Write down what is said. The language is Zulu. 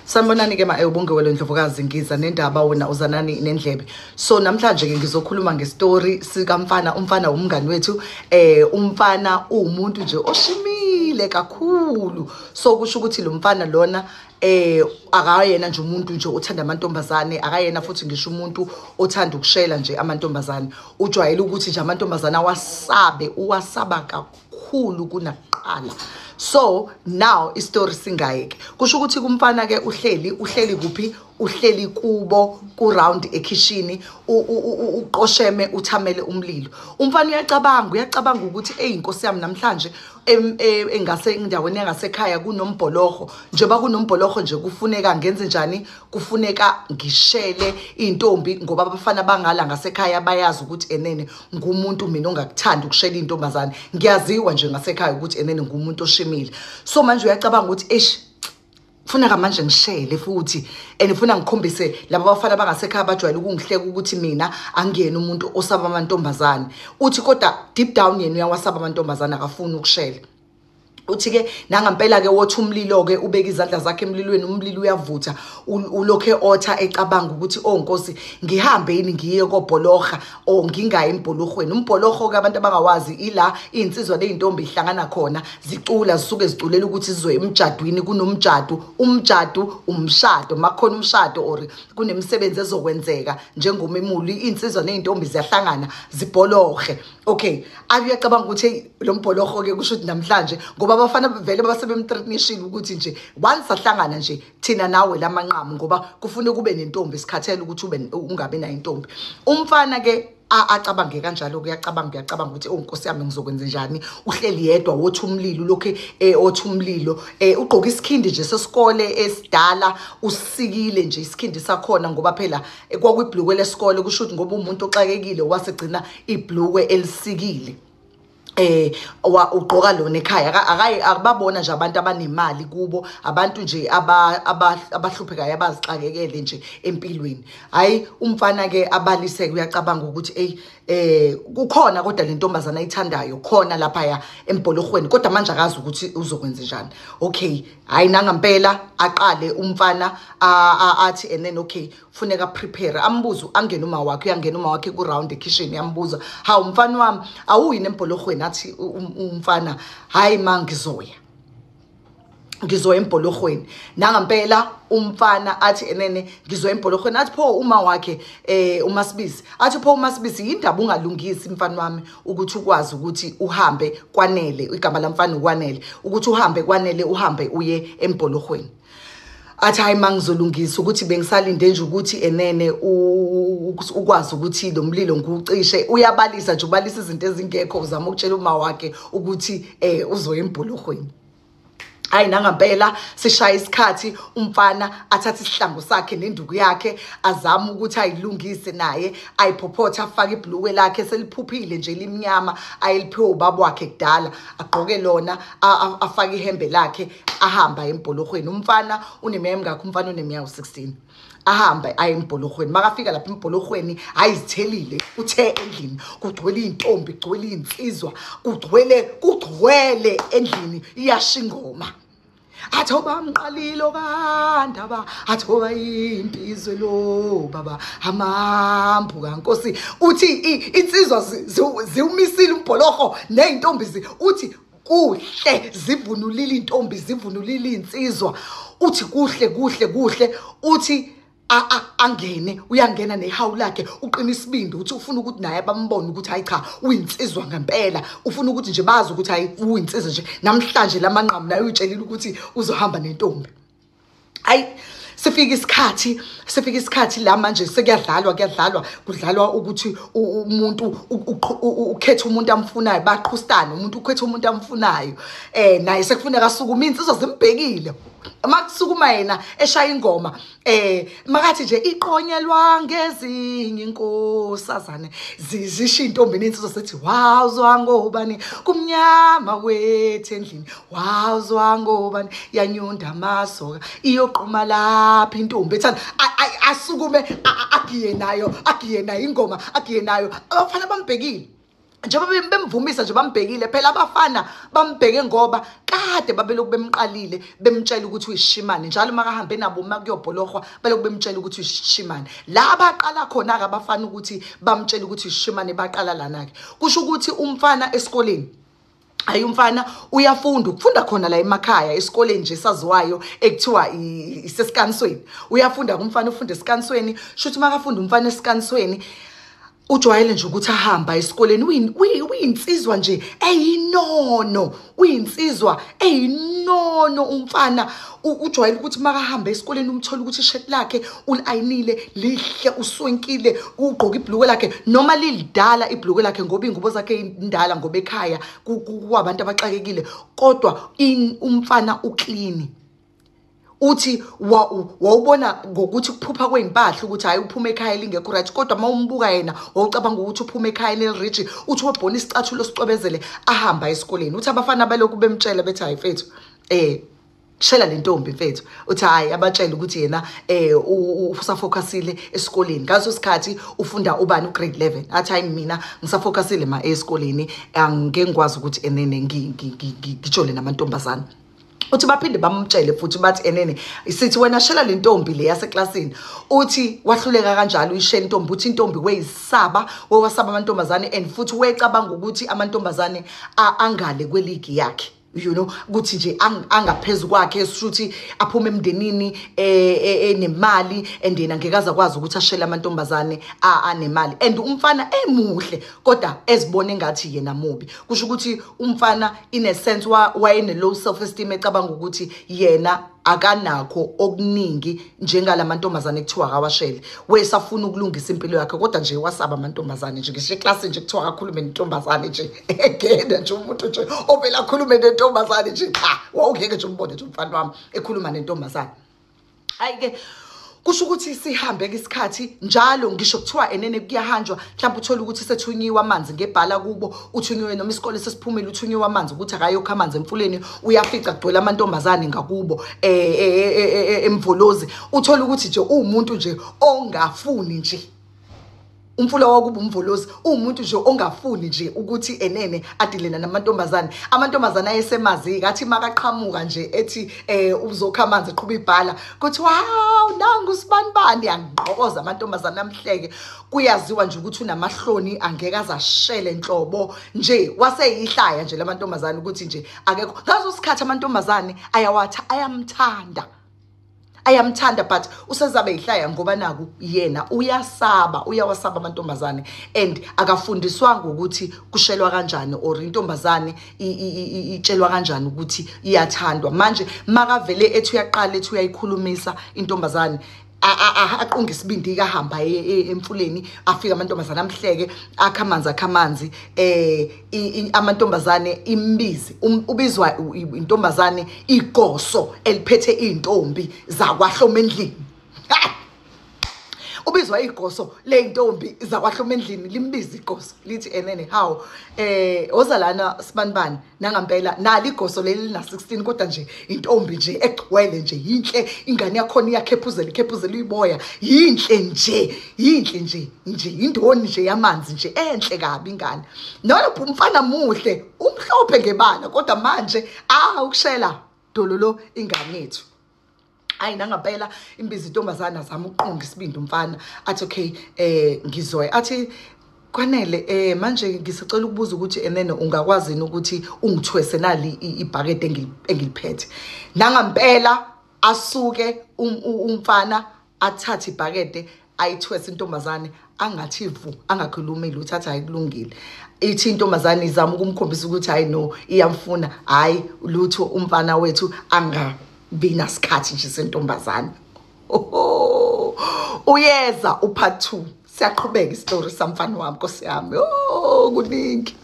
Sanibonani ke ubungewelo Ndlovukazi ngiza nendaba wena uzanani nendlebe. So namhlanje ke ngizokhuluma ngestory sikamfana. Umfana umngani wethu, umfana umuntu nje oshimile kakhulu. So kusho ukuthi lo mfana lona akayena nje umuntu nje othanda amantombazane, akayena futhi ngisho umuntu othanda ukushela nje amantombazane. Ujwayele ukuthi nje amantombazane uwasaba kakhulu kunaqala. So now istory singayeke kusho ukuthi kumfana ke uhleli kuphi, uhleli kubo ku round ekitchen uqosheme uthamele umlilo. Umfana uyacabanga ukuthi inkosi yami namhlanje engase indaweni yangasekhaya kunombholoho, njengoba kunombholoho nje kufuneka ngenze njani, kufuneka ngishele intombi ngoba abafana bangala ngasekhaya bayazi ukuthi enene ngumuntu mina ongakuthanda ukushela intombazane. Ngiyaziwa nje ngasekhaya ukuthi enene ngumuntu oshimile. So manje uyacabanga ukuthi funa manje ngishele futhi funa ngikhombise laba bafana bangasekhaya bajwayele ukungihleka ukuthi mina angiyena umuntu osaba amantombazane. Uthi kodwa deep down yena uyawasaba amantombazane, akafuni ukushela. Uthi ke nangempela ke wothi umlilo ke ubeka izandla zakhe emlilweni, umlilo uyavutha, ulokhe otha ecabanga ukuthi Nkosi ngihambe yini ngiye kobholoha ngingayi embholohweni. Umbholoho ke abantu abangawazi ila insizwa leintombi ihlangana khona zicula, zisuke ziculela ukuthi sizoya emjadweni. Kunomjado, umshado, makhona umshado or kunemisebenzi ezokwenzeka njengomemuli, insizwa neintombi ziyahlangana zibholohe. Okay, uyacabanga ukuthi lo mbholoho ke kusho ukuthi namhlanje ngoba abafana vele basebemtreatishile ukuthi nje once ahlangana nje thina nawe lamanqamu ngoba kufuneka kube nentombi isikhathele ukuthi ungabe nayo intombi. Umfana ke acabange kanjalo, uyacabanga ukuthi Nkosi yami ngizokwenza njani. Uhleli yedwa wothi umlilo, lokho othi umlilo, ugqoka isikhindi nje sesikole esidala, usikile nje isikhindi sakhona ngoba phela kwakuyibhlukwe lesikole. Kusho ukuthi ngoba umuntu oxakekile wasegcina ibhlukwe elisikile. Ugqoka lona ekhaya akababona nje abantu abanemali kubo, abantu nje abahluphekayo abazixakekele nje empilweni. Hayi umfana ke abalise uyacabanga ukuthi kukhona kodwa le ntombazana ayithandayo khona lapha embholohweni, kodwa manje akazi ukuthi uzokwenza njani. Okay, hayi nangempela aqale umfana athi okay funeka prepare, ambuza angena uma wakhe, uyangena uma wakhe ku round ekitchen, yambuza hawu mfana wami awuyini embholohweni. Athi umfana hayi ngizoya embholohweni. Nangempela umfana athi ngizoya embholohweni. Athi pho uma wakhe uMasibizi, athi pho uMasibizi yindaba ungalungisi mfana wami ukuthi ukwazi ukuthi uhambe kwanele, igama lamfana ukwanele, ukuthi uhambe kwanele, uhambe uye embholohweni. Athi hayi ngizolungisa ukuthi bengisalinde nje ukuthi ukwazi ukuthi lo mlilo ngiwucishe. Uyabalisa nje, ubalisa izinto ezingekho, uzama ukutshela uma wakhe ukuthi uzoya embholohweni. Hayi nangempela sishaya isikhathi, umfana athatha isihlangu sakhe nenduku yakhe, azama ukuthi ayilungise naye, ayiphophotha, afake ibhlukwe lakhe seliphuphile nje limnyama ayiliphiwe ubaba wakhe kudala, agqoke lona, afake ihembe lakhe, ahamba embholohweni. Umfana uneminyaka emingakho? Umfana uneminyaka 16. Ahamba aye embholohweni. Makafika lapha embholohweni ayizithelile, uthe endlini kugcwele intombi, kugcwele insizwa, kugcwele endlini iyasha ingoma. Athoba mqalilo kandaba, athoba impizwe lo baba amambu kaNkosi. Uthi insizwa ziumisile umbholoho neintombi uthi kuhle zivunulile intombi, zivunulile insizwa. Uthi kuhle uthi uyangena nehawu lakhe, uqina isibindi, uthi ufuna ukuthi naye bambone ukuthi hayi cha uyinsizwa ngempela, ufuna ukuthi nje bazi ukuthi hayi uyinsizwa nje. Namhlanje lamanqamu naye utshelile ukuthi uzohamba nentombi. Hayi sifika isikhathi la manje kudlalwa ukuthi umuntu ukhetha umuntu amfunayo, baqhustana, umuntu ukhetha umuntu amfunayo. Naye sekufuneka asukume, insizwa zimbhekile. Makusukuma yena eshaya ingoma, makathi nje iqonyelwa ngezinye inkosazane zisho intombi nensizwa sethi wawuzwa ngobani kumnyama wethu endlini, wawuzwa ngobani yanyunda amasoka iyoqhuma lapha intombi ethanda. Asukume agiye nayo ingoma, agiye nayo. Abafana bambhekile njengoba bemvumisa nje bambhekile phela abafana bambheke ngoba kade babeloku bemqalile bemtshela ukuthi uyishimane njalo makahambe nabo makuyobholorhwa beloku bemtshela ukuthi uyishimane la baqala khona ke abafana ukuthi bamtshela ukuthi uyishimane baqala lana ke kusho ukuthi umfana esikoleni ayi umfana uyafunda ukufunda khona la emakhaya esikoleni nje saziwayo ekuthiwa isesikansweni uyafunda umfana ufunda esikansweni shuthi makafunda umfana esikansweni ujwayele nje ukuthi ahamba esikoleni uyinsizwa nje eyinono uyinsizwa eyinono umfana ujwayele ukuthi makahamba esikoleni umthola ukuthi ishirt lakhe ulayinile lihle uswenkile ugqoka ibhluke lakhe noma lilidala ibhluke lakhe ngoba ingubo zakhe indala ngoba ekhaya kuwabantu abaxakekile kodwa umfana uclean uthi wawubona ngokuthi kuphupha kweimpahla ukuthi hayi uphuma ekhaya lingekho right kodwa mawumbuka yena wawucabanga ukuthi uphuma ekhaya nelirich uthi wabona isicathulo sicwebezele ahamba esikoleni uthi abafana baloku bemtshela bethi hayi mfethu shela le ntombi mfethu uthi hayi abatshela ukuthi yena usafocusile esikoleni ngaso sikhathi ufunda ubani ugrade 11 athi hayi mina ngisafocusile esikoleni angeke ngikwazi ukuthi enene ngijole namantombazana uthi baphinde bamtshele futhi bathi enene sithi wena shela le ntombi le yaseklasini uthi wahluleka kanjalo uyishela intombi uthi intombi weyisaba wewasaba amantombazane and futhi wecabanga ukuthi amantombazane angale kweligi yakhe you know ukuthi nje angaphezulu kwakhe shuthi aphume emndenini enemali and yena ngeke akwazi ukuthi ashele amantombazane anemali and umfana emuhle kodwa ezibone ngathi yena mubi kusho ukuthi umfana in a sense wayene low self esteem ecabanga ukuthi yena akanakho okuningi njengalamantombazane ekuthiwa akawashele wesafuna ukulungisa impilo yakhe kodwa nje wasaba amantombazane nje ngisho eclass nje kuthiwa akakhulume nentombazane nje egena nje umuntu nje ovela akhulume nentombazane nje cha wawungeke nje umbone nje umfana wami ekhuluma nentombazane ayike kusho ukuthi sihambe isikhathi njalo ngisho kuthiwa enene kuyahanjwa mhlawumbe uthola ukuthi sethunyiwe amanzi ngebhala kubo uthunyiwe noma isikole sesiphumile uthunyiwe amanzi ukuthi akayokha amanzi emfuleni uyafica kugcwele amantombazane ngakubo emvolozi uthola ukuthi nje umuntu nje ongafuni nje umfula wakuba umvolozi umuntu nje ongafuni nje ukuthi enene adilena namantombazane amantombazane ayesemazi ngathi makaqhamuka nje ethi uzokha amanzi eqhuba ibhala kuthi wow nangu sibanibani yangqokoza amantombazane amhleke kuyaziwa nje ukuthi unamahloni angeke azashele enhlobo nje waseyihlaya nje lamantombazane ukuthi nje akekho ngazo sikhathi amantombazane ayamthanda but usezabe ihlaya ngoba naku yena uyawasaba amantombazane and akafundiswanga ukuthi kushelwa kanjani or intombazane itshelwa kanjani ukuthi iyathandwa manje makavele ethi uyaqala ethi uyayikhulumisa intombazane aqunga isibindi kahamba emfuleni afika amantombazane amhleke akhamanzi amantombazane imbizi ubizwa intombazane igoso eliphethe intombi zakwaHloma endlini ubizwa igoso le intombi zakwaHloma endlini limbiza igoso lithi enene how ozalana sibanibani nangampela nali igoso leli na 16 kodwa nje intombi nje egcwele nje yinhle ingane yakhona ikhephuzela uyiboya yinhle nje indoni nje yamanzi nje enhle kabi ingane nolapho umfana muhle umhlophe ngebala kodwa manje ukushela dololo ingane yethu ayi nangampela imbizi intombazana zama uqunga isibindi umfana athi okay ngizoya athi kwanele manje ngisacela ukubuza ukuthi enene ungakwazi ukuthi ungithwese nali ibhakede engiliphethe nangampela asuke umfana athathe ibhakede ayithwese intombazane angathi vu angakhulumeli uthatha ayikulungile ithi intombazane izama ukumkhombisa ukuthi hayi no iyamfuna hayi lutho umfana wethu bina sikhathi nje sentombazane uyeza upart 2 siyaqhubeka istory samfana wami Nkosi yami kuningi